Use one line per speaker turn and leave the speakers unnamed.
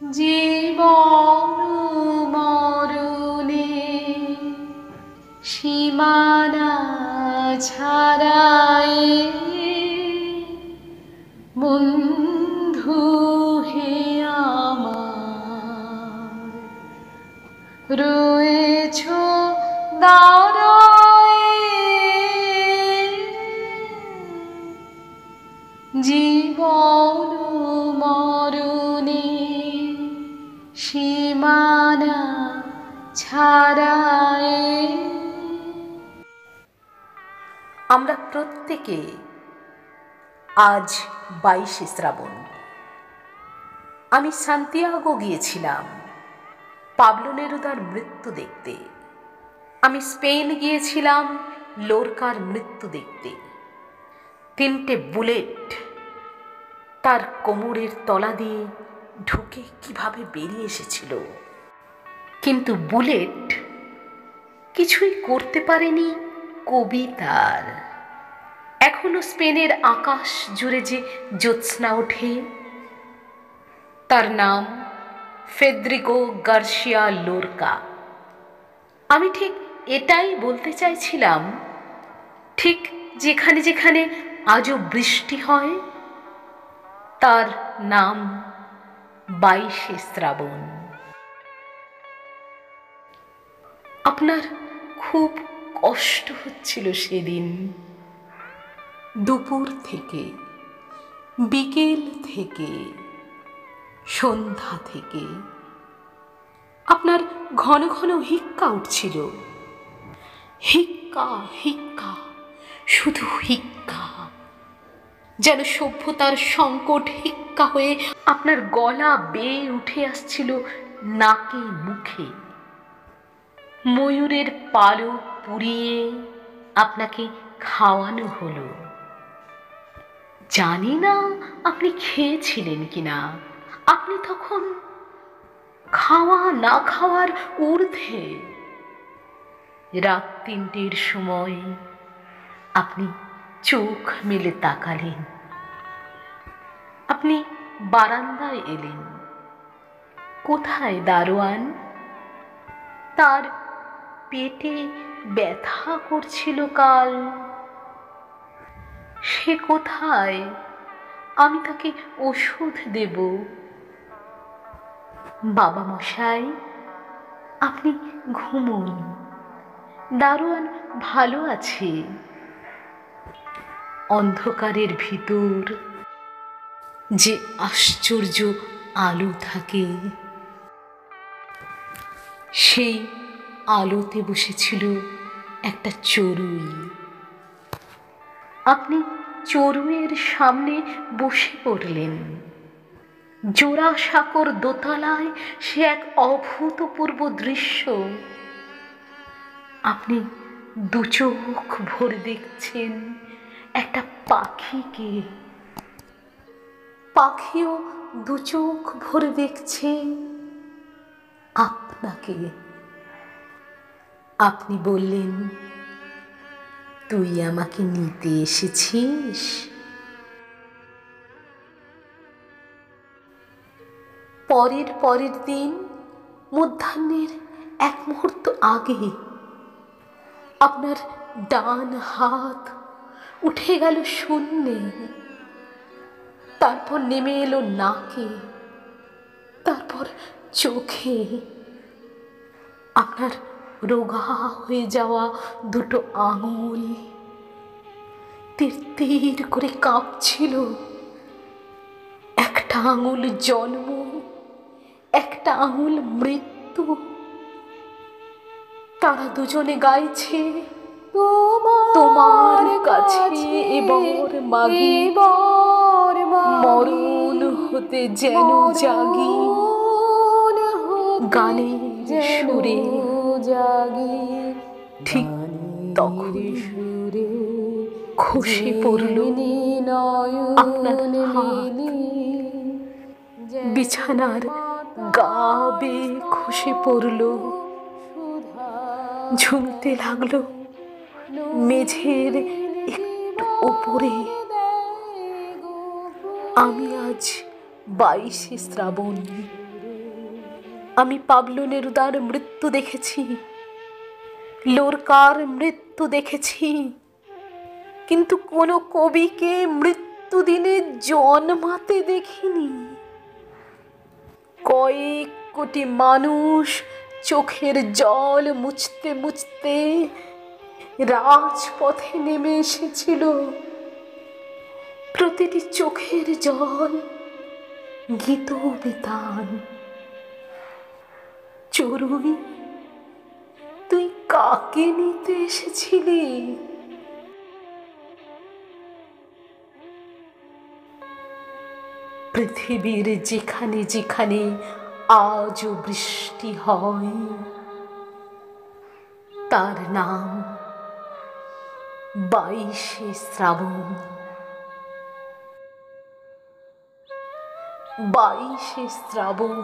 জীবন মরণে সীমানা ছাড়ায় বন্ধু হে আমার রয়েছ দাঁড়ায় জীবন মরণে সীমানা ছাড়ায়।
আমরা প্রত্যেকে আজ 22শে শ্রাবণ। আমি সান্তিয়াগো গিয়েছিলাম পাবলো নেরুদার মৃত্যু দেখতে। আমি স্পেন গিয়েছিলাম লোরকার মৃত্যু দেখতে। 3টে বুলেট তার কোমরের তলা দিয়ে ঢুকে কিভাবে বেরিয়ে এসেছিল, কিন্তু বুলেট কিছুই করতে পারেনি কবিতার। এখনো স্পেনের আকাশ জুড়ে যে জ্যোৎস্না ওঠে, তার নাম ফেদ্রিকো গার্সিয়া লোরকা। আমি ঠিক এটাই বলতে চাইছিলাম, ঠিক যেখানে যেখানে আজও বৃষ্টি হয় তার নাম 22শে শ্রাবণ। আপনার খুব কষ্ট হচ্ছিল সেদিন। দুপুর থেকে, বিকেল থেকে, সন্ধ্যা থেকে আপনার ঘন ঘন হিক্কা উঠছিল। হিক্কা হিক্কা, শুধু হিক্কা, যেন সভ্যতার সংকট হিক্কা হয়ে আপনার গলা বেয়ে উঠে আসছিল নাকে মুখে। ময়ূরের পালক পুড়িয়ে আপনাকে খাওয়ানো হলো। জানি না আপনি খেয়েছিলেন কিনা। আপনি তখন খাওয়া না খাওয়ার ঊর্ধ্বে। রাত 3টের সময় আপনি চোখ মেলে তাকালেন। আপনি বারান্দায় এলেন। কোথায় দারোয়ান? তার পেটে ব্যথা করছিল কাল। সে কোথায়? আমি তাকে ওষুধ দেব। বাবা মশাই, আপনি ঘুমুন, দারোয়ান ভালো আছে। অন্ধকারের ভিতর যে আশ্চর্য আলো থাকে, সেই আলোতে বসেছিল একটা চড়ুই। আপনি চড়ুইয়ের সামনে বসে পড়লেন। জোড়াসাঁকোর দোতলায় সে এক অভূতপূর্ব দৃশ্য। আপনি দু চোখ ভরে দেখছেন একটা পাখিকে। পাখিও দু চোখ ভরে দেখছে আপনাকে। আপনি বললেন, তুই আমাকে নিতে এসেছিস? পরের দিন মধ্যাহ্নের 1 মুহূর্ত আগে আপনার ডান হাত উঠে গেল শূন্যে, তারপর নেমে এলো নাকে, তারপর চোখে। আপনার রোগা হয়ে যাওয়া 2টো আঙুল তিরতির করে কাঁপছিল। একটা আঙুল জন্ম, একটা আঙুল মৃত্যু। তারা দুজনে গাইছে, তোমার কাছে এবার মাগি, মরণ হতে যেন জাগি। গানের সুরে জাগি। ঠিক তখন খসে পড়ল আপনার হাত। বিছানার গা বেয়ে খসে পড়ল, ঝুলতে লাগলো মেঝের একটু ওপরে। আমি আজ 22শে শ্রাবণ। আমি পাবলো নেরুদার মৃত্যু দেখেছি, লোরকার মৃত্যু দেখেছি, কিন্তু কোনো কবিকে মৃত্যু দিনে জন্মাতে দেখিনি। কয়েক কোটি মানুষ চোখের জল মুছতে মুছতে রাজপথে নেমে এসেছিল। প্রতিটি চোখের জল গীত বিতান। চড়ুই, তুই কাকে নিতে এসেছিলি? পৃথিবীর যেখানে যেখানে আজও বৃষ্টি হয়, তার নাম 22শে শ্রাবণ। 22শে শ্রাবণ।